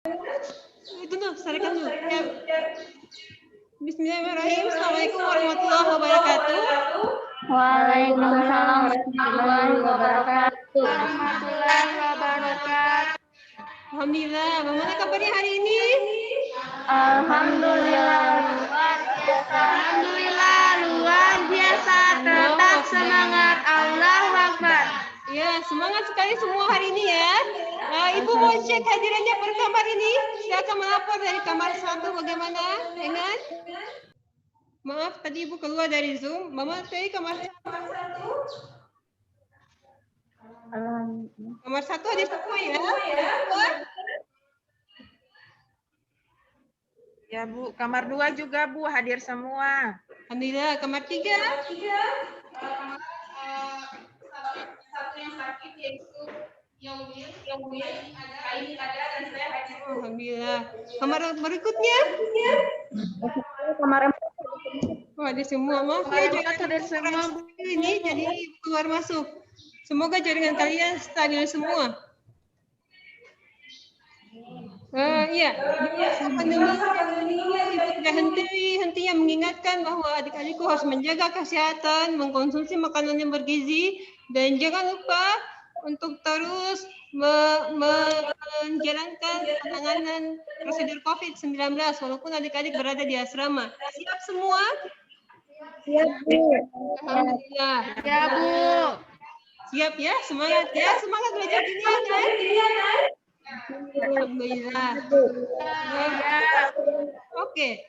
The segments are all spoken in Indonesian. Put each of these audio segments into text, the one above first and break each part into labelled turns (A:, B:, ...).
A: Itu tuh, sarankan dulu. Ya. Bismillahirrahmanirrahim. Assalamualaikum warahmatullahi wabarakatuh.
B: Waalaikumsalam warahmatullahi wabarakatuh.
C: Warahmatullahi wabarakatuh.
A: Alhamdulillah. Bagaimana kabarnya hari ini?
B: Alhamdulillah luar biasa.
C: Alhamdulillah luar biasa. Tetap semangat. Allahu Akbar.
A: Ya, semangat sekali semua hari ini ya. Ibu mau cek hadirannya per kamar ini. Silakan melapor dari kamar 1 bagaimana? Ingat? Maaf, tadi Ibu keluar dari Zoom. Mama tadi kamar 1. Kamar 1 ada semua ya?
C: Ya Bu, kamar 2 juga Bu, hadir semua.
A: Alhamdulillah, kamar 3.
D: Satu yang sakit yaitu ini ada dan saya hadir.
A: Alhamdulillah. Kamar berikutnya?
B: Kamar
A: Ada semua. Maaf ya,
C: Hadir semua.
A: ini jadi keluar masuk. Semoga jaringan kalian stabil semua. Iya, di masa pandemi Ibu tidak hentinya mengingatkan bahwa adik-adikku harus menjaga kesehatan, mengkonsumsi makanan yang bergizi, dan jangan lupa untuk terus menjalankan penanganan prosedur COVID-19 walaupun adik-adik berada di asrama. Siap semua?
B: Siap, Bu.
A: Alhamdulillah.
C: Ya Bu.
A: Siap ya, semangat ya, semangat belajar dunia kan? Alhamdulillah. Oke.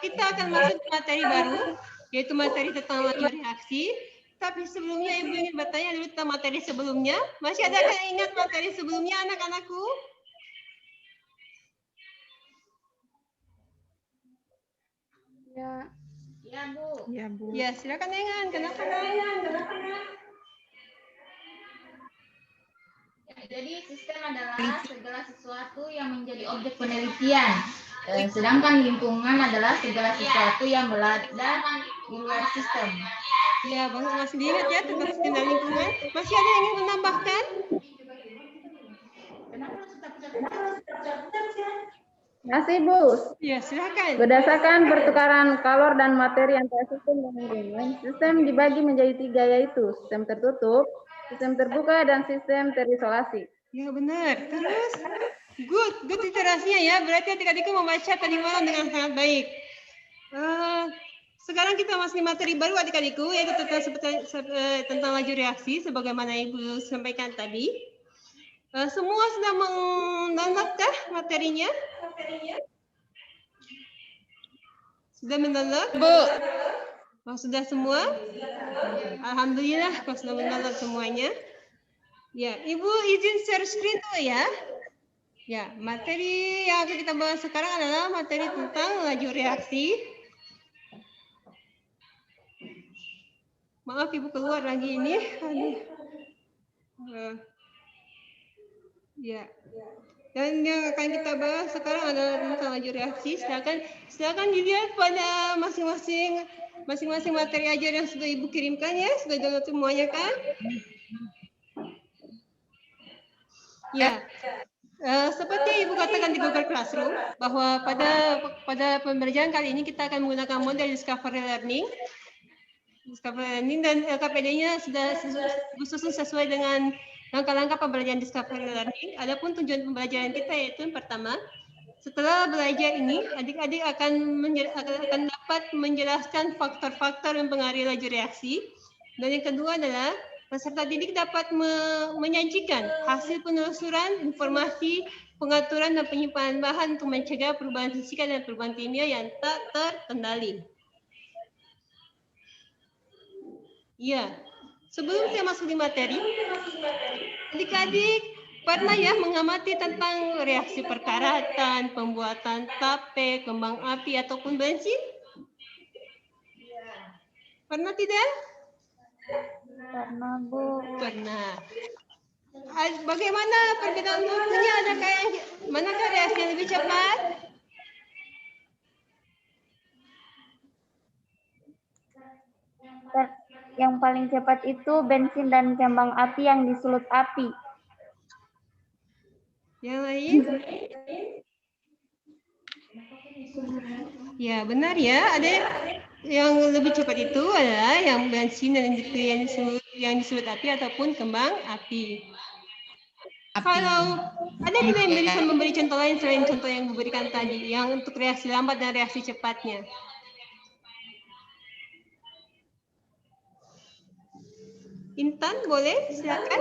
A: Kita akan masuk ke materi baru, yaitu materi tentang laju reaksi. Tapi sebelumnya Ibu ingin bertanya dulu tentang materi sebelumnya. Masih ada yang ingat materi sebelumnya anak-anakku?
D: Ya Bu.
C: Ya Bu.
A: Ya, silakan Engan. Kenapa?
D: Jadi sistem adalah segala sesuatu yang menjadi objek penelitian. Sedangkan lingkungan adalah segala sesuatu yang berada di luar sistem.
A: Ya, Bapak masih diingat ya tentang sistem dan lingkungan. Masih ada yang ingin menambahkan?
B: Masih, Bu.
A: Ya, silakan.
B: Berdasarkan pertukaran kalor dan materi antara sistem dan lingkungan, sistem dibagi menjadi 3, yaitu sistem tertutup, sistem terbuka, dan sistem terisolasi.
A: Ya, benar. Terus, good literasinya ya. Berarti adik-adikku membaca tadi malam dengan sangat baik. Sekarang kita masih materi baru adik-adikku, yaitu tentang laju reaksi, sebagaimana Ibu sampaikan tadi. Semua sudah mendownloadkah materinya? Sudah mendownload?
C: Bu.
A: Oh, sudah semua? Alhamdulillah, kalau sudah mendownload semuanya. Ya, Ibu izin share screen dulu ya. Ya, materi yang akan kita bahas sekarang adalah materi tentang laju reaksi. Maaf Ibu keluar lagi ini. Ya. Dan yang akan kita bahas sekarang adalah tentang laju reaksi. Silakan dilihat pada masing-masing materi ajar yang sudah Ibu kirimkan ya. Sudah download semuanya kan? Ya. Seperti Ibu katakan di Google Classroom bahwa pada pembelajaran kali ini kita akan menggunakan model Discovery Learning dan LKPD-nya sudah disusun sesuai dengan langkah-langkah pembelajaran Discovery Learning. Adapun tujuan pembelajaran kita yaitu yang pertama, setelah belajar ini, adik-adik akan dapat menjelaskan faktor-faktor yang mempengaruhi laju reaksi. Dan yang kedua adalah peserta didik dapat menyajikan hasil penelusuran, informasi, pengaturan dan penyimpanan bahan untuk mencegah perubahan fisika dan perubahan kimia yang tak terkendali. Ya, sebelum saya masuk di materi, adik-adik pernah ya mengamati tentang reaksi perkaratan, pembuatan tape, kembang api ataupun bensin? Pernah tidak?
B: Pernah, Bu.
A: Pernah. Bagaimana perbedaan waktunya? Ada kayak manakah reaksi yang lebih cepat?
B: Yang paling cepat itu bensin dan kembang api yang disulut api.
A: Yang lain? Ya, benar ya. Ada yang lebih cepat itu adalah yang bensin dan yang disebut api ataupun kembang api. Kalau ada juga yang bisa memberi contoh lain selain contoh yang diberikan tadi, yang untuk reaksi lambat dan reaksi cepatnya. Intan, boleh? Silakan.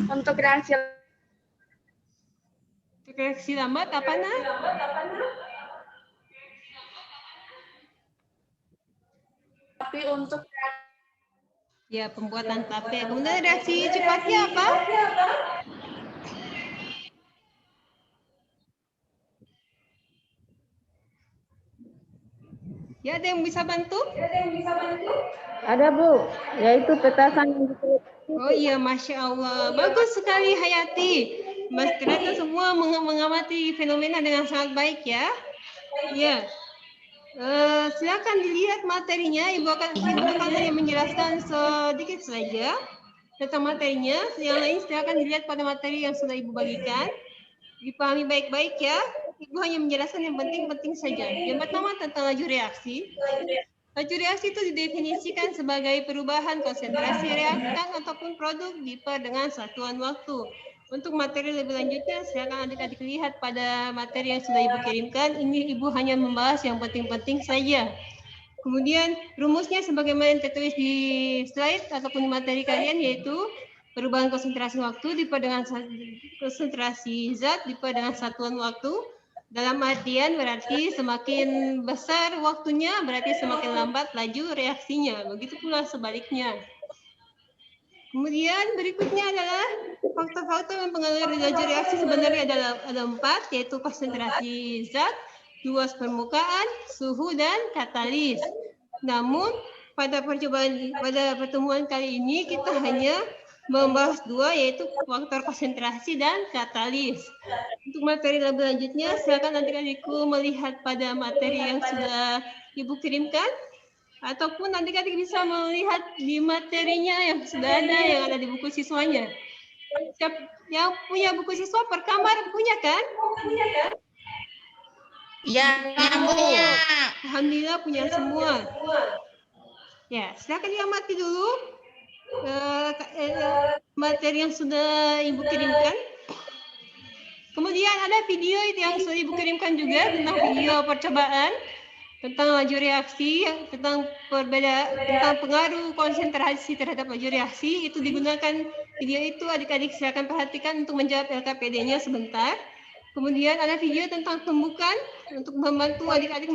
C: Untuk reaksi
A: Reaksi lambat apa nah?
C: tapi untuk
A: Ya, pembuatan tape. Kemudian reaksi cepatnya apa? Ya, ada yang bisa bantu?
B: Ada Bu, yaitu petasan yang disebut.
A: Oh iya, Masya Allah. Bagus sekali Hayati. Mas ternyata semua mengamati fenomena dengan sangat baik ya. Ya. Silakan dilihat materinya. Ibu akan hanya menjelaskan sedikit saja tentang materinya. Yang lain silakan dilihat pada materi yang sudah Ibu bagikan. Dipahami baik-baik ya. Ibu hanya menjelaskan yang penting-penting saja. Yang pertama tentang laju reaksi. Laju reaksi itu didefinisikan sebagai perubahan konsentrasi reaktan ataupun produk dengan satuan waktu. Untuk materi lebih lanjutnya, silakan adik-adik lihat pada materi yang sudah Ibu kirimkan. Ini Ibu hanya membahas yang penting-penting saja. Kemudian rumusnya sebagaimana yang tertulis di slide ataupun di materi kalian, yaitu perubahan konsentrasi waktu dengan konsentrasi zat dengan satuan waktu. Dalam artian berarti semakin besar waktunya berarti semakin lambat laju reaksinya. Begitu pula sebaliknya. Kemudian berikutnya adalah faktor-faktor yang mempengaruhi laju reaksi sebenarnya ada 4, yaitu konsentrasi zat, luas permukaan, suhu, dan katalis. Namun pada pertemuan kali ini kita hanya membahas 2, yaitu faktor konsentrasi dan katalis. Untuk materi lebih lanjutnya, silakan adik-adikku melihat pada materi yang sudah Ibu kirimkan, ataupun adik-adik bisa melihat di materinya yang sudah ada, yang ada di buku siswanya. Yang punya buku siswa per kamar punya kan?
C: ya punya.
A: Alhamdulillah punya semua. Ya, silakan diamati dulu materi yang sudah Ibu kirimkan. Kemudian ada video yang sudah Ibu kirimkan juga tentang video percobaan tentang laju reaksi, tentang pengaruh konsentrasi terhadap laju reaksi. Itu digunakan video itu, adik-adik silakan perhatikan untuk menjawab LKPD-nya sebentar. Kemudian ada video tentang tumbukan untuk membantu adik-adik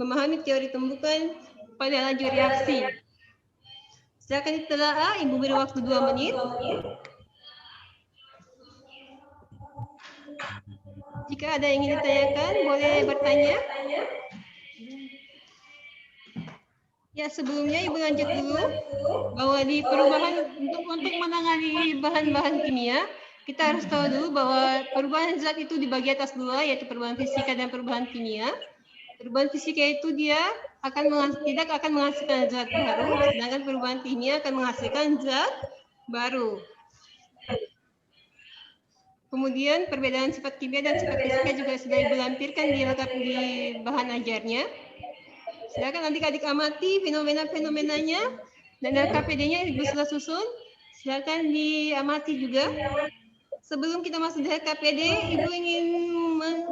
A: memahami teori tumbukan pada laju reaksi. Silakan ditelaah, Ibu beri waktu 2 menit. Jika ada yang ingin ditanyakan, boleh bertanya. Ya, sebelumnya Ibu lanjut dulu bahwa di perubahan untuk menangani bahan-bahan kimia, kita harus tahu dulu bahwa perubahan zat itu dibagi atas 2, yaitu perubahan fisika dan perubahan kimia. Perubahan fisika itu dia tidak akan menghasilkan zat baru, sedangkan perubahan kimia akan menghasilkan zat baru. Kemudian perbedaan sifat kimia dan sifat fisika juga sudah Ibu lampirkan di bahan ajarnya. Silakan adik-adik amati fenomena-fenomenanya dan LKPD-nya Ibu sudah susun. Silakan diamati juga. Sebelum kita masuk di LKPD, Ibu ingin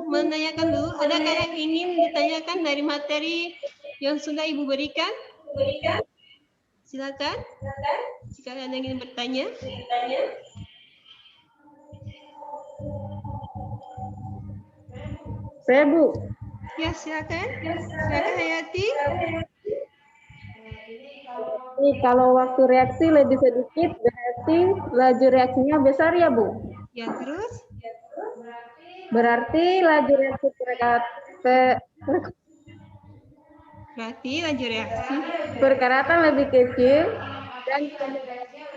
A: menanyakan dulu, adakah yang ingin ditanyakan dari materi yang sudah Ibu berikan? Silakan. Jika ada yang ingin bertanya.
B: Saya Bu.
A: Ya, silakan. Silakan Hayati.
B: Kalau waktu reaksi lebih sedikit, berarti laju reaksinya besar ya Bu?
A: Ya, terus?
B: Berarti laju reaksi perkaratan lebih kecil dan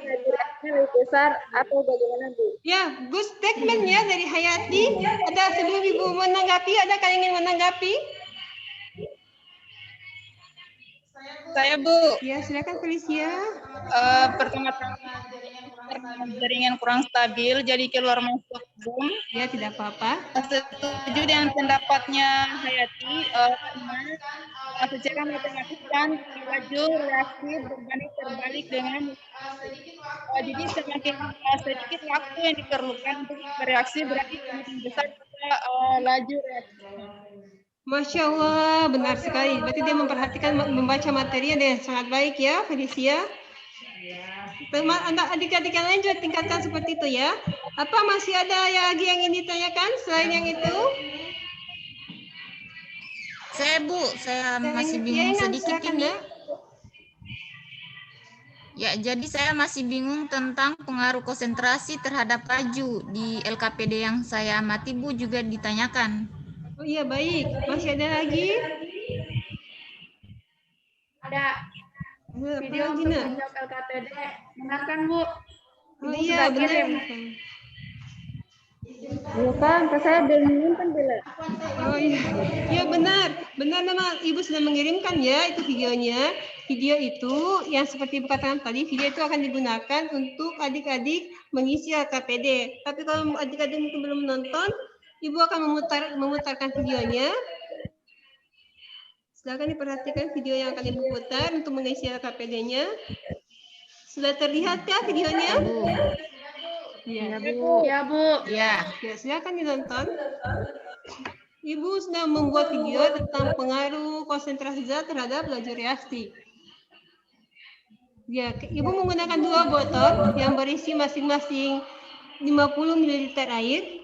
B: laju reaksinya lebih besar atau bagaimana Bu?
A: Ya, good statement ya dari Hayati. Ada sebelum Ibu menanggapi, ada yang ingin menanggapi?
D: Saya Bu.
E: Saya Bu,
A: Ya, silakan Felicia.
E: pertama-tama jaringan kurang stabil, jadi keluar masuk Zoom.
A: Ya, tidak apa-apa.
E: Setuju dengan pendapatnya Hayati, karena secara matematis kan laju reaksi berbanding terbalik dengan jadi semakin sedikit waktu yang diperlukan untuk bereaksi, berarti semakin besar laju reaksinya.
A: Masya Allah, benar sekali. Berarti dia memperhatikan membaca materi dengan sangat baik ya, Felicia. Adik-adik yang lain juga tingkatkan seperti itu ya. Apa masih ada lagi yang ingin ditanyakan selain yang itu?
D: Saya Bu, saya masih
A: Ya,
D: bingung
A: Inang,
D: sedikit
A: silakan,
D: ini.
A: Nak.
D: Ya, jadi saya masih bingung tentang pengaruh konsentrasi terhadap laju di LKPD yang saya amati Bu juga ditanyakan.
A: Oh iya, baik. Masih ada lagi?
B: Ada
A: Apa
B: video
A: lagi,
B: untuk
A: Nak?
B: menjawab LKPD. Benar kan, Bu?
A: Oh
B: Ibu
A: iya,
B: sudah
A: benar.
B: kirim. Iya kan, saya belum nonton bila.
A: Oh iya, ya benar, benar nama Ibu sudah mengirimkan ya itu videonya. Video itu yang seperti Ibu katakan tadi, video itu akan digunakan untuk adik-adik mengisi LKPD. Tapi kalau adik-adik mungkin belum nonton, Ibu akan memutarkan videonya. Silakan diperhatikan video yang akan Ibu putar untuk mengisi LKPD-nya. Sudah terlihat kah videonya?
B: Ya, Bu. Ya, Bu.
D: Ya,
A: Ya, silakan ditonton. Ibu sedang membuat video tentang pengaruh konsentrasi zat terhadap laju reaksi. Ya, Ibu menggunakan 2 botol yang berisi masing-masing 50 ml air.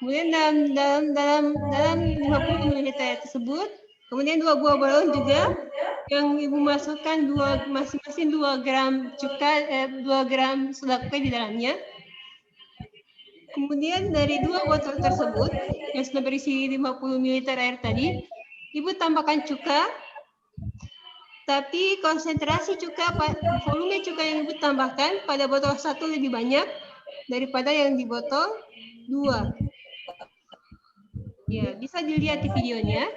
A: Kemudian dalam 50 ml tersebut, kemudian 2 buah balon juga yang Ibu masukkan masing-masing 2 gram cuka, 2 gram soda kue di dalamnya. Kemudian dari 2 botol tersebut yang sudah berisi 50 ml air tadi, Ibu tambahkan cuka, tapi konsentrasi cuka, volume cuka yang Ibu tambahkan pada botol 1 lebih banyak daripada yang di botol 2. Ya, bisa dilihat di videonya.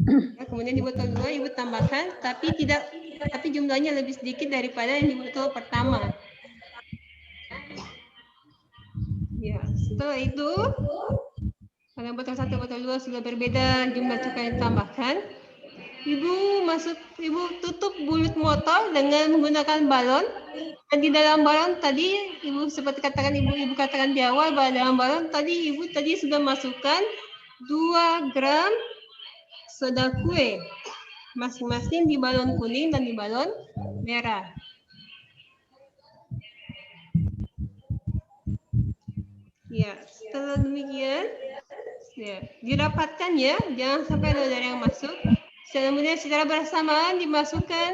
A: Ya, kemudian di botol 2 Ibu tambahkan, tapi jumlahnya lebih sedikit daripada yang di botol pertama. Ya, setelah itu pada botol 1 botol 2 sudah berbeda jumlah cuka yang ditambahkan. Ibu tutup mulut botol dengan menggunakan balon. Dan di dalam balon tadi Ibu seperti katakan Ibu katakan di awal bahwa dalam balon tadi Ibu sudah masukkan 2 gram soda kue masing-masing di balon kuning dan di balon merah. Ya, setelah demikian, ya, dirapatkan ya, jangan sampai ada udara yang masuk. Kemudian secara bersamaan masukkan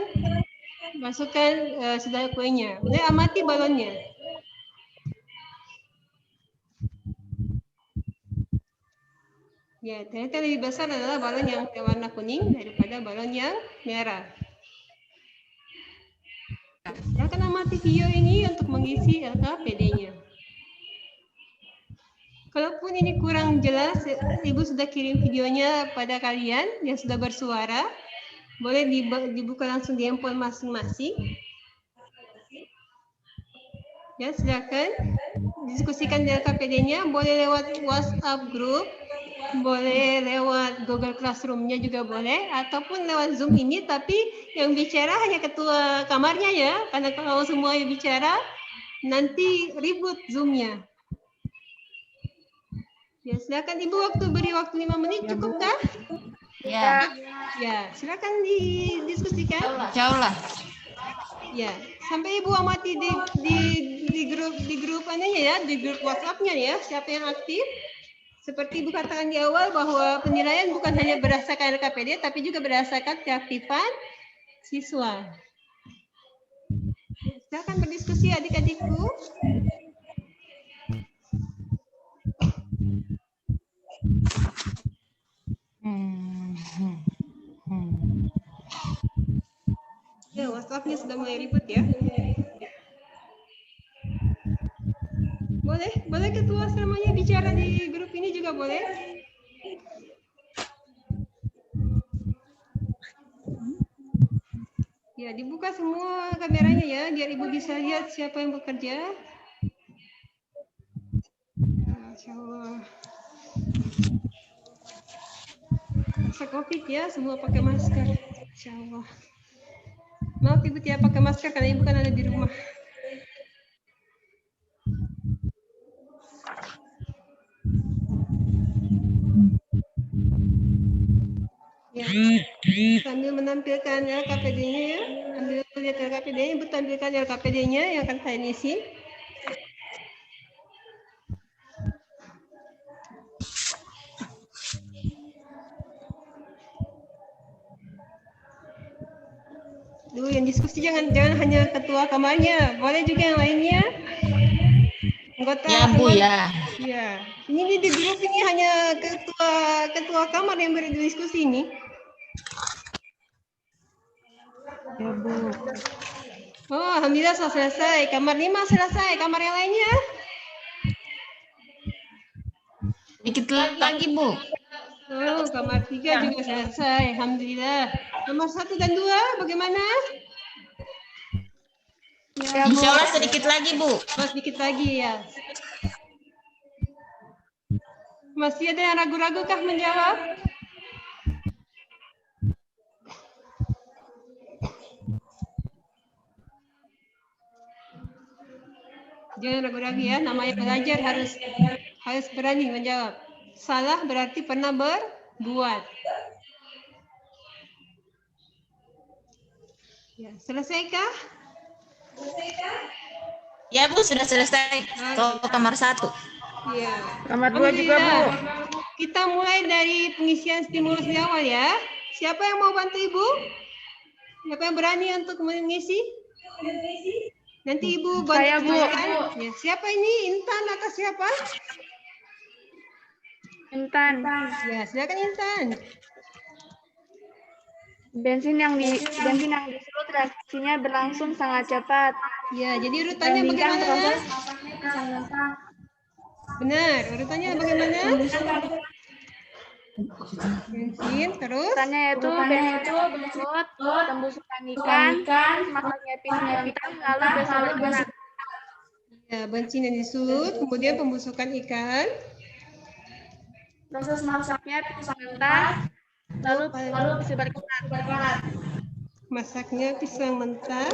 A: soda kuenya. Kemudian amati balonnya. Ya, ternyata lebih besar adalah balon yang warna kuning daripada balon yang merah. Silakan amati video ini untuk mengisi LKPD-nya. Kalaupun ini kurang jelas, Ibu sudah kirim videonya pada kalian yang sudah bersuara. Boleh dibuka langsung di handphone masing-masing. Ya, silakan diskusikan di LKPD-nya. Boleh lewat WhatsApp group, boleh lewat Google Classroom-nya juga boleh, ataupun lewat Zoom ini. Tapi yang bicara hanya ketua kamarnya ya, karena kalau semua yang bicara nanti ribut Zoom-nya. Ya, silakan Ibu beri waktu 5 menit, cukup kah?
D: ya,
A: Ya, silakan didiskusikan.
D: jauh lah.
A: Ya, sampai Ibu amati di grup anunya ya, di grup WhatsApp-nya ya, siapa yang aktif. Seperti Ibu katakan di awal bahwa penilaian bukan hanya berdasarkan LKPD, tapi juga berdasarkan keaktifan siswa. Silakan berdiskusi adik-adikku. Ya, WhatsApp-nya sudah mulai ribut ya. Boleh ketua semuanya bicara di grup ini juga boleh. Ya, dibuka semua kameranya ya, biar Ibu bisa lihat siapa yang bekerja. Masya Allah. Masa COVID ya, semua pakai masker. Masya Allah. Maaf Ibu tidak pakai masker karena Ibu kan ada di rumah. Ya, sambil menampilkan LKPD-nya ya. Ambil lihat LKPD-nya, Ibu tampilkan LKPD-nya yang akan saya isi. Dulu yang diskusi jangan hanya ketua kamarnya, boleh juga yang lainnya. Anggota
D: Ya Bu ya.
A: Ya, ini di grup ini hanya ketua kamar yang berdiskusi ini.
C: Ya Bu.
A: Oh, alhamdulillah sudah selesai. Kamar 5 selesai. Kamar yang lainnya?
D: Dikit lagi Bu.
A: Oh, kamar 3 juga selesai. Alhamdulillah. Kamar 1 dan 2 bagaimana?
B: Ya, Bu.
D: Insya Allah sedikit lagi Bu.
A: Oh, sedikit lagi ya. Masih ada yang ragu-ragu kah menjawab? Jangan ragu-ragu ya, namanya belajar harus berani menjawab. Salah berarti pernah berbuat. Ya, selesaikah?
D: Ya Bu, sudah selesai. Ke kamar 1.
A: Iya.
C: Kamar 2 juga Bu.
A: Kita mulai dari pengisian stimulus di awal ya. Siapa yang mau bantu Ibu? Siapa yang berani untuk mengisi? Nanti Ibu bantu.
C: Saya, Bu.
A: Ya, siapa ini? Intan atau siapa?
C: Intan.
A: Ya, silakan Intan.
F: Bensin yang disurut reaksinya berlangsung sangat cepat.
A: Ya, jadi urutannya bagaimana? Benar, urutannya bagaimana? Bensin, terus?
F: Urutannya yaitu bensin disurut, pembusukan ikan, masaknya pisang, lalu besar.
A: Ya, bensin yang disulut, kemudian pembusukan ikan.
F: Proses masaknya pisang mentah, lalu berkerat.
A: Masaknya pisang mentah.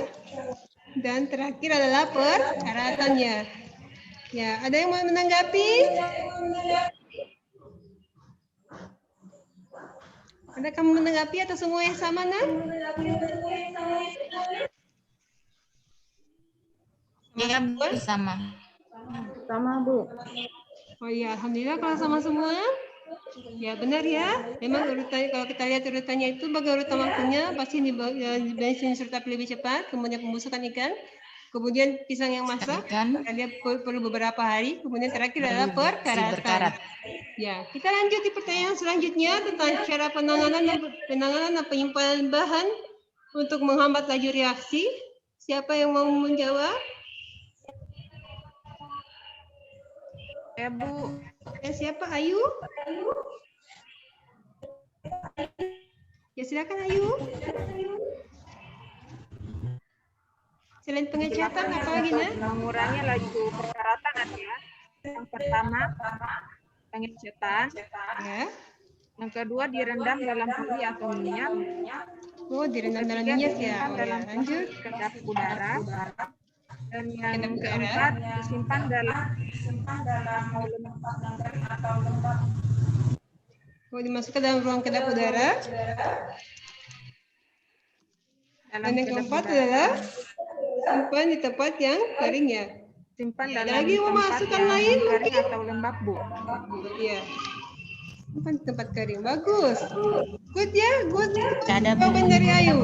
A: Dan terakhir adalah perkaratannya. Ya, ada yang mau menanggapi? Ada kamu menanggapi atau semua yang sama, Nak?
D: Ya Bu, sama.
B: Sama, Bu.
A: Oh iya, alhamdulillah kalau sama semua. Ya benar ya. Memang urutannya kalau kita lihat urutannya itu bagi urutan waktunya pasti di bensin serta lebih cepat, kemudian pembusukan ikan, kemudian pisang yang masak, dia perlu beberapa hari, kemudian terakhir adalah perkaratan. Ya, kita lanjut di pertanyaan selanjutnya tentang cara penanganan dan penyimpanan bahan untuk menghambat laju reaksi. Siapa yang mau menjawab?
C: Ya Bu.
A: Siapa? Ayu? Ya silakan Ayu. Selain pengecatan apa lagi, Nak?
C: Mengurangi laju perkaratan adalah yang pertama pengecetan,
A: Ya.
C: yang kedua direndam dalam puri atau minyak,
A: Oh, direndam dalam
C: ketiga
A: minyak ya.
C: disimpan
A: Oh, ya.
C: dalam
A: Lanjut.
C: kedap udara, dan yang
A: Kedap udara.
C: keempat disimpan dalam
A: Oh, dimasukkan dalam ruang kedap udara. Dan yang keempat adalah simpan di tempat yang kering ya.
C: simpan
A: Ada
C: dalam
A: lagi mau
C: tempat
A: masukkan
C: yang
A: lain
C: kering
A: mungkin?
C: atau lembab Bu.
A: Iya. Simpan di tempat kering. Bagus. Good ya, good.
D: Ada, Bu.
A: Jawaban dari Ayu.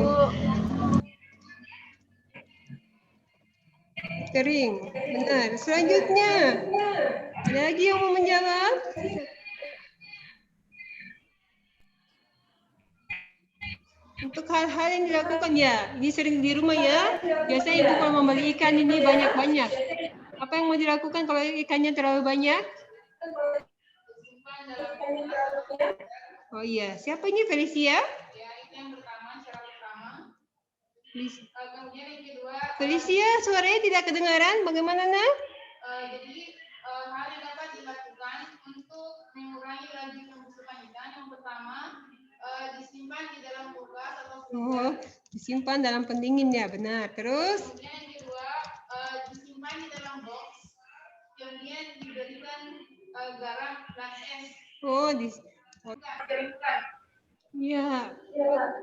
A: Kering. Benar. Selanjutnya. Ada lagi yang mau menjawab? Untuk hal-hal yang dilakukan ya, ini sering di rumah ya. Biasanya ibu kalau membeli ikan ini banyak-banyak. Apa yang mau dilakukan kalau ikannya terlalu banyak? Oh iya, siapa ini Felicia?
G: Kemudian yang kedua,
A: Felicia, suaranya tidak kedengaran. Bagaimana, Nak?
G: jadi hal yang dapat dilakukan untuk mengurangi laju pembusukan ikan. Yang pertama, disimpan di dalam kulkas atau
A: Oh, disimpan dalam pendingin ya, benar. Terus?
G: kemudian yang kedua, disimpan di dalam box. Kemudian diberikan garam dan es.
A: Oh, ya.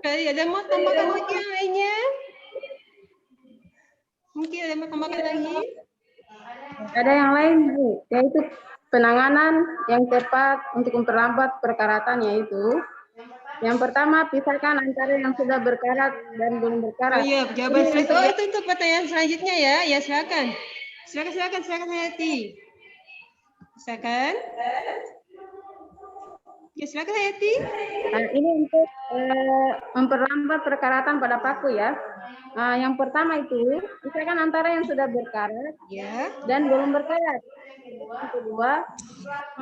A: Sekali ada mau tambahkan lagi yang lainnya? Mungkin ada mau tambahkan lagi?
B: Ada yang lain, Bu, yaitu penanganan yang tepat untuk memperlambat perkaratan, yaitu yang pertama, pisahkan antara yang sudah berkarat dan belum
A: Oh
B: berkarat.
A: iya, jawaban selanjutnya. Oh, itu untuk pertanyaan selanjutnya ya. Ya, silakan. Silakan Hayati. Silakan. Ya, silakan Hayati.
B: Nah, ini untuk memperlambat perkaratan pada paku ya. Nah, yang pertama itu, pisahkan antara yang sudah berkarat
A: Ya.
B: dan belum berkarat. Yang kedua,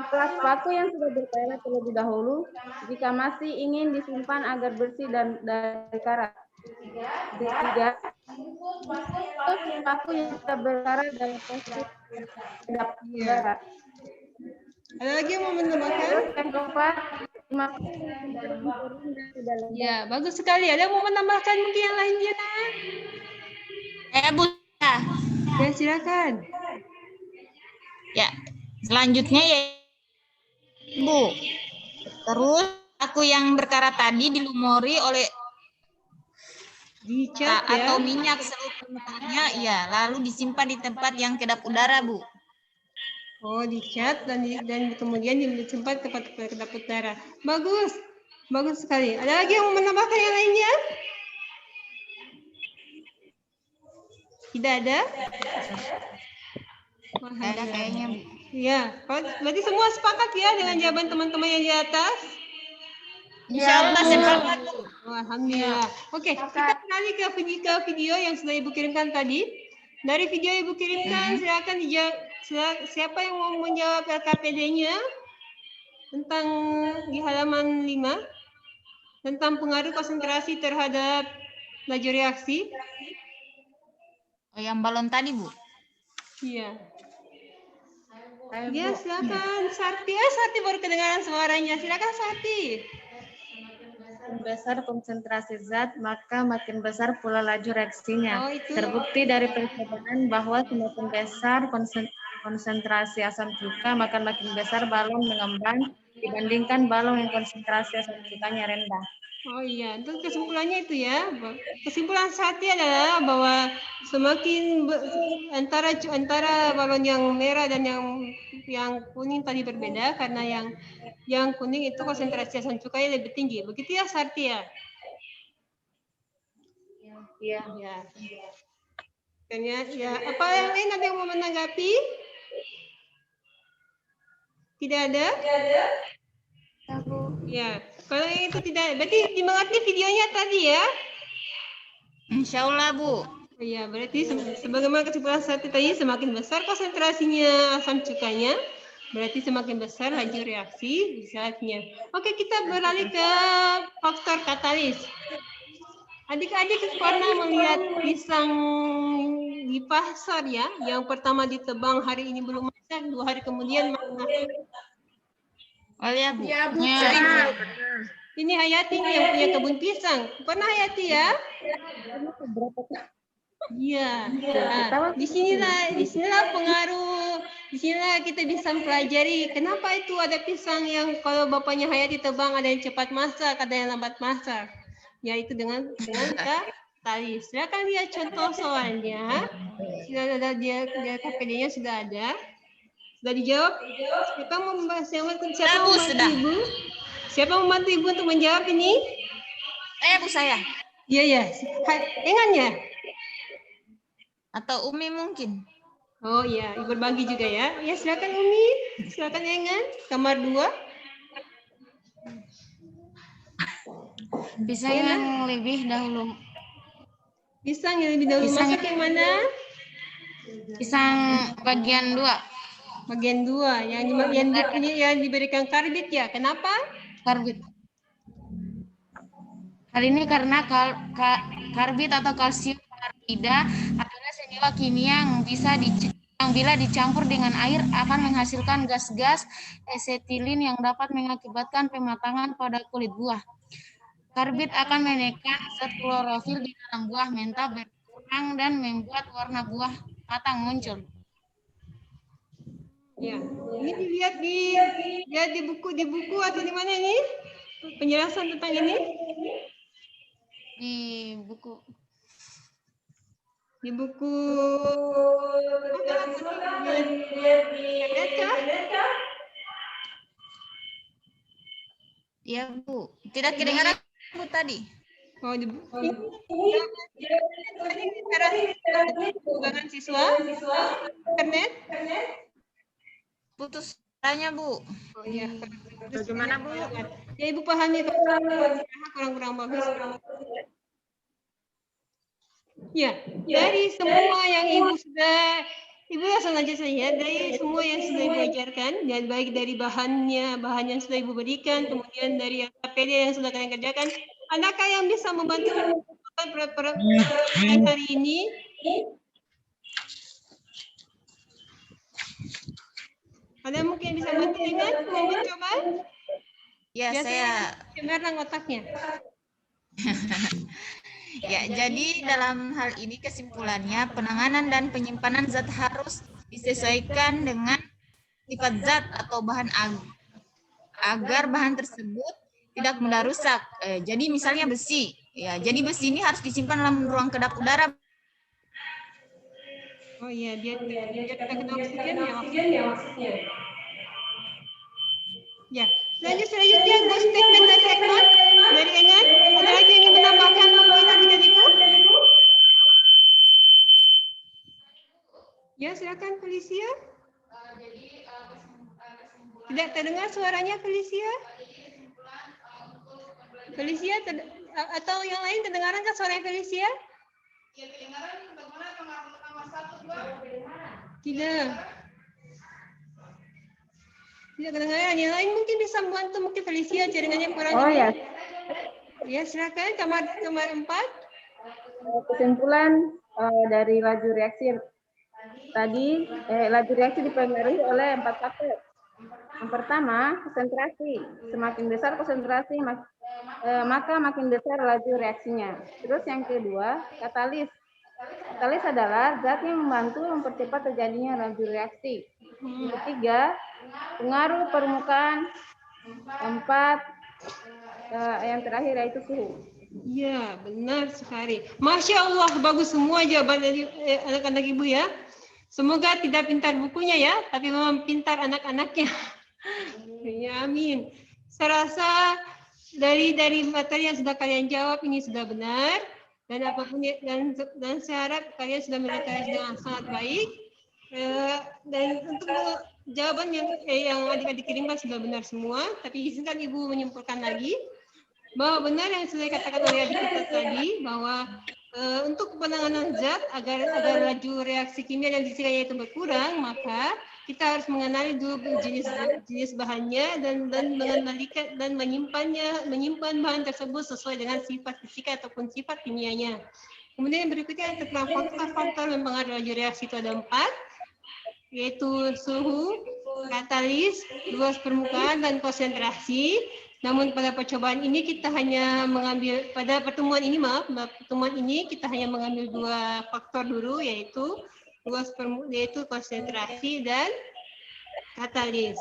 B: kelas paku yang sudah berkarat terlebih dahulu jika masih ingin disimpan agar bersih dan dari karat. Ketiga, paku yang sudah berkarat dalam plastik tidak berkarat.
A: Ada lagi yang mau menambahkan?
B: Terus yang keempat, dimasukkan ke dalam.
A: Ya, bagus sekali. Ada yang mau menambahkan mungkin yang lainnya?
H: Bu.
A: Ya, silakan.
H: Ya, selanjutnya ya Bu. Terus aku yang berkarat tadi dilumuri oleh
A: dicat ya.
H: Atau minyak seluruh permukaannya, ya, lalu disimpan di tempat yang kedap udara, Bu.
A: Oh, dicat dan kemudian disimpan ke tempat kedap udara. Bagus. Bagus sekali. Ada lagi yang mau menambahkan yang lainnya? Tidak ada? Wah,
H: Ada kayaknya, Bu.
A: Ya, berarti semua sepakat ya dengan jawaban teman-teman yang di atas?
H: Insyaallah sepakat.
A: Oh, alhamdulillah. Oke, kita beralih ke video yang sudah Ibu kirimkan tadi. Dari video Ibu kirimkan, silakan siapa yang mau menjawab LKPD-nya tentang di halaman 5 tentang pengaruh konsentrasi terhadap laju reaksi.
H: Oh, yang balon tadi, Bu.
A: Iya. Ya, silakan Sarti. Sarti baru kedengaran suaranya. Silakan Sarti.
F: Makin besar konsentrasi zat, maka makin besar pula laju reaksinya.
A: Oh, itu.
F: Terbukti dari percobaan bahwa semakin besar konsentrasi asam cuka, maka makin besar balon mengembang dibandingkan balon yang konsentrasi asam cukanya rendah.
A: Oh iya, itu kesimpulannya itu ya. Kesimpulan Sarti adalah bahwa semakin antara balon yang merah dan yang kuning tadi berbeda karena yang kuning itu konsentrasi asam cukanya lebih tinggi. Begitu ya Sarti ya?
F: Iya.
A: Ya. Ya. Apa yang lain ada yang mau menanggapi? Tidak ada? Ya. Kalau yang itu tidak, berarti dimengerti videonya tadi ya?
H: Insyaallah, Bu.
A: Oh iya, berarti sebagaimana kesimpulan Sarti tadi, semakin besar konsentrasinya asam cukanya, berarti semakin besar laju reaksi di zatnya. Oke, kita beralih ke faktor katalis. Adik-adik pernah melihat pisang di pasar ya, yang pertama ditebang hari ini belum masak, 2 hari kemudian masak.
H: Oh ya, Bu.
C: Iya, Bu.
H: Ya.
A: Ini Hayati yang punya kebun pisang. Pernah Hayati ya? Iya. Nah, disinilah pengaruh. Disinilah kita bisa mempelajari kenapa itu ada pisang yang kalau bapaknya Hayati tebang ada yang cepat masak, ada yang lambat masak. Yaitu dengan katalis. Silakan lihat contoh soalnya. Sudah ada dia KPD-nya sudah ada. Sudah dijawab? Siapa mau membahas yang siapa mau membantu Ibu? Siapa mau membantu Ibu untuk menjawab ini?
H: Bu, saya.
A: Iya. Engan ya?
H: Atau Umi mungkin.
A: Oh iya, berbagi juga ya. Ya, silakan Umi. Silakan Engan. Kamar 2.
H: Pisang yang lebih dahulu.
A: Pisang yang lebih dahulu masak yang mana?
H: Pisang bagian 2.
A: Bagian 2 yang diberikan karbit ya. Kenapa?
H: Karbit.
F: Hal ini karena karbit atau kalsium karbida adalah senyawa kimia yang bila dicampur dengan air akan menghasilkan gas-gas asetilin yang dapat mengakibatkan pematangan pada kulit buah. Karbit akan menekan zat klorofil di dalam buah menta berkurang dan membuat warna buah matang muncul.
A: Ya, ini dilihat di buku atau di mana ini? Penjelasan tentang ini?
F: Di buku.
A: Di buku.
H: Iya, Bu. Tidak kedengaran Bu tadi.
A: Oh, di buku. Ini cara pengembangan siswa internet.
H: Putus suaranya, Bu.
A: Oh iya.
C: Bagaimana, Bu?
A: Ya, Ibu pahami kurang bagus. Ya, dari semua yang Ibu langsung aja saja, dari semua yang sudah Ibu ajarkan, dan baik dari bahan yang sudah Ibu berikan, kemudian dari APD yang sudah kalian kerjakan, adakah yang bisa membantu peraturan hari ini? Ada mungkin bisa bantu dengan mencoba?
H: Ya, saya
A: cemerlang otaknya.
H: Ya, jadi dalam hal ini kesimpulannya penanganan dan penyimpanan zat harus disesuaikan dengan sifat zat atau bahan agar bahan tersebut tidak mudah rusak. Jadi misalnya besi, ya, jadi besi ini harus disimpan dalam ruang kedap udara.
A: Oh iya, dia tidak kena oksigen ya maksudnya. Ya, selanjutnya ghost statement dari Ekman, dari Engan. Ada lagi yang ingin menambahkan mungkin adik-adikku? Ya, silakan Felicia. Tidak terdengar suaranya Felicia? Felicia atau yang lain terdengaran kan suara Felicia?
G: Ya, kedengaran bagaimana nomor 1, 2?
A: Tidak. Tidak kedengaran. Yang lain mungkin bisa membantu, mungkin Felicia jaringannya kurang.
B: Oh ya.
A: Ya, silakan kamar 4.
B: Kesimpulan dari laju reaksi tadi, laju reaksi dipengaruhi oleh 4 faktor. Yang pertama, konsentrasi. Semakin besar konsentrasi, maka makin besar laju reaksinya. Terus yang kedua, katalis. Katalis adalah zat yang membantu mempercepat terjadinya laju reaksi. Yang ketiga, pengaruh permukaan. Keempat, yang terakhir yaitu suhu.
A: Ya, benar sekali. Masya Allah, bagus semua jawaban dari anak-anak Ibu ya. Semoga tidak pintar bukunya ya, tapi memang pintar anak-anaknya. Ya, amin. Saya rasa dari materi yang sudah kalian jawab ini sudah benar, dan apapun dan saya harap kalian sudah melakukan dengan sangat baik. Dan untuk jawaban yang adik-adik kirimkan sudah benar semua, tapi izinkan Ibu menyimpulkan lagi bahwa benar yang sudah dikatakan oleh adik kita tadi, bahwa untuk penanganan zat agar laju reaksi kimia dan fisikanya itu berkurang, maka kita harus mengenali dulu jenis bahannya dan mengenalikan dan menyimpan bahan tersebut sesuai dengan sifat fisika ataupun sifat kimianya. Kemudian yang berikutnya tentang faktor-faktor mempengaruhi laju reaksi itu ada 4, yaitu suhu, katalis, luas permukaan, dan konsentrasi. Namun pada percobaan ini kita hanya mengambil, pada pertemuan ini kita hanya mengambil 2 faktor dulu, yaitu yaitu konsentrasi dan katalis.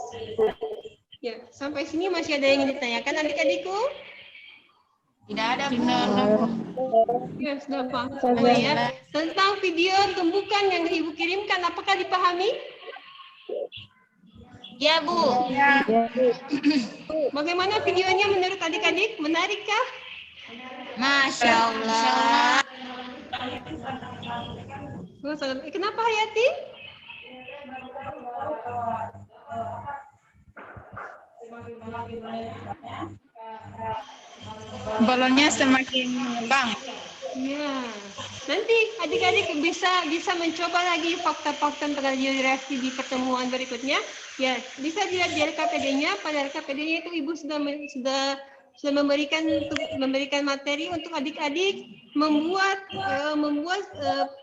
A: Ya, sampai sini masih ada yang ingin ditanyakan adik-adikku?
H: Tidak ada, benar.
A: Ya, sudah paham ya. Tentang video tumbukan yang Ibu kirimkan, apakah dipahami?
H: Ya, Bu.
B: Ya.
A: Bagaimana videonya menurut adik-adik? Menarikkah?
H: Masya Allah.
A: Kenapa Hayati?
E: Balonnya semakin mengembang.
A: Ya, nanti adik-adik bisa mencoba lagi faktor-faktor terjadi reaksi di pertemuan berikutnya. Ya, bisa dilihat di RKPD-nya. Pada RKPD-nya itu Ibu sudah sudah memberikan materi untuk adik-adik membuat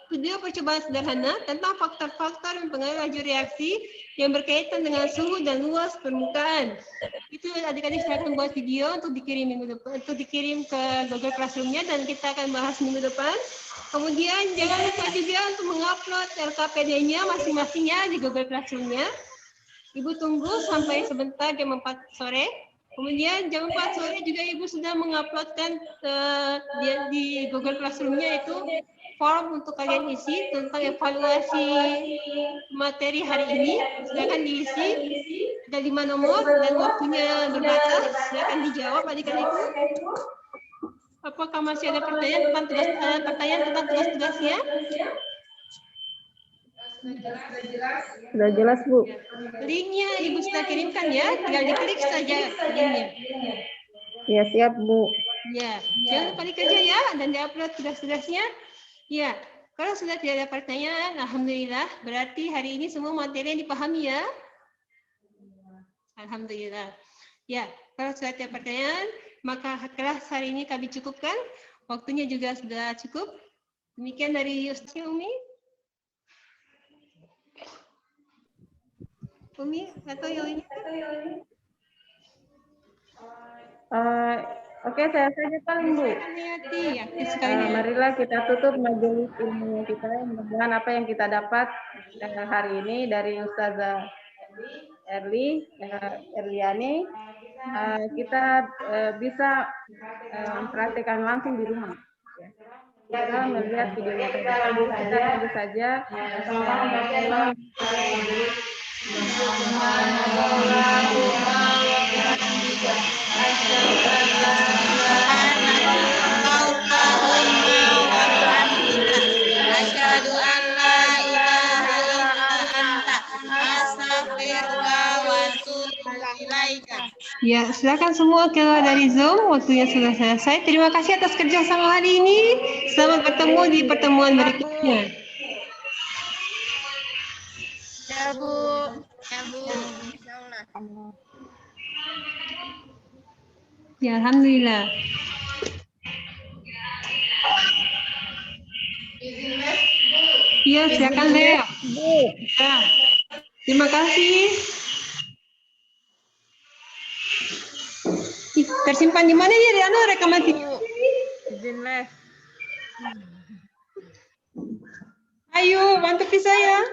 A: video percobaan sederhana tentang faktor-faktor mempengaruhi laju reaksi yang berkaitan dengan suhu dan luas permukaan. Itu adik-adik silakan buat video untuk dikirim minggu depan, untuk dikirim ke Google Classroom-nya dan kita akan bahas minggu depan. Kemudian jangan lupa juga untuk mengupload LKPD-nya masing-masingnya di Google Classroom-nya. Ibu tunggu sampai sebentar jam 4 sore. Kemudian jam 4 sore juga Ibu sudah menguploadkan di Google Classroom-nya itu form untuk kalian isi tentang evaluasi materi hari ini. Silakan diisi. Ada 5 nomor dan waktunya berbatas. Silakan dijawab adik-adikku. Apakah masih ada pertanyaan tentang tugas-tugasnya?
B: Sudah jelas, Bu.
A: Linknya Ibu sudah kirimkan ya, tinggal diklik saja linknya.
B: Ya, siap, Bu.
A: Ya, jangan lupa dikerja ya dan diupload tugas-tugasnya. Ya, kalau sudah tidak ada pertanyaan, alhamdulillah, berarti hari ini semua materi yang dipahami ya. Alhamdulillah. Ya, kalau sudah ada pertanyaan, maka kelas hari ini kami cukupkan. Waktunya juga sudah cukup. Demikian dari Ustaz Umi. Umi atau Yoli?
B: Oke, saya saja paling, Bu.
A: Ya, sekali.
B: Marilah kita tutup majelis ilmu kita. Mudah-mudahan apa yang kita dapat hari ini dari Ustazah Erliani, kita bisa mempraktikkan langsung di rumah. Kita melihat videonya tadi, kita tunggu saja.
F: Asyhadu an la ilaha illa anta astaghfiruka wa atubu ilaika.
A: Ya, silakan semua keluar dari Zoom. Waktunya sudah selesai. Terima kasih atas kerjasama hari ini. Selamat bertemu di pertemuan berikutnya.
H: Ya, Bu. Ya, Bu. Insyaallah.
A: Ya, alhamdulillah. Iya, silakan Leo. Ya. Terima kasih. Ih, tersimpan di mana ya, Riano, rekaman video?
C: Izin live.
A: Ayo, bantu saya.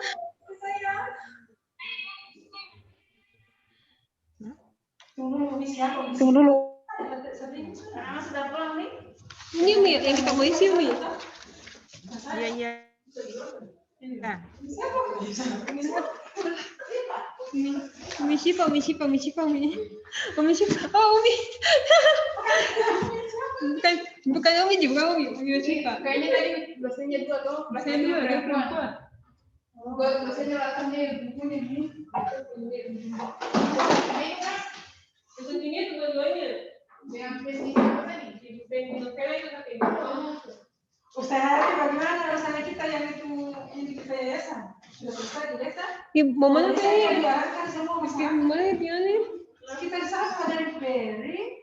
B: Tunggu dulu.
A: Ini Umi, yang kita mau isi Umi.
C: Iya, iya. Nah,
A: Umi Syifa. Oh, Umi. Bukan Umi juga, Umi Syifa.
G: Kayaknya tadi dosennya dua tuh.
A: Saya dulu ada perempuan.
G: Dosennya latarnya bukunya gini.
A: Sesungguhnya dua-duanya.
G: Yang spesifik apa tadi?
I: Usaha bagaimana usaha kita yang itu yang di yayasan? Sudah selesai di desa?
A: Mau mana
I: Saya
A: tadi?
I: diarahkan semua masalah.
A: Mana pione?
I: Kita sama dari Peri.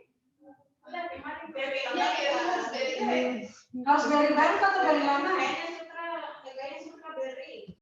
I: Harus dari baru atau dari lama?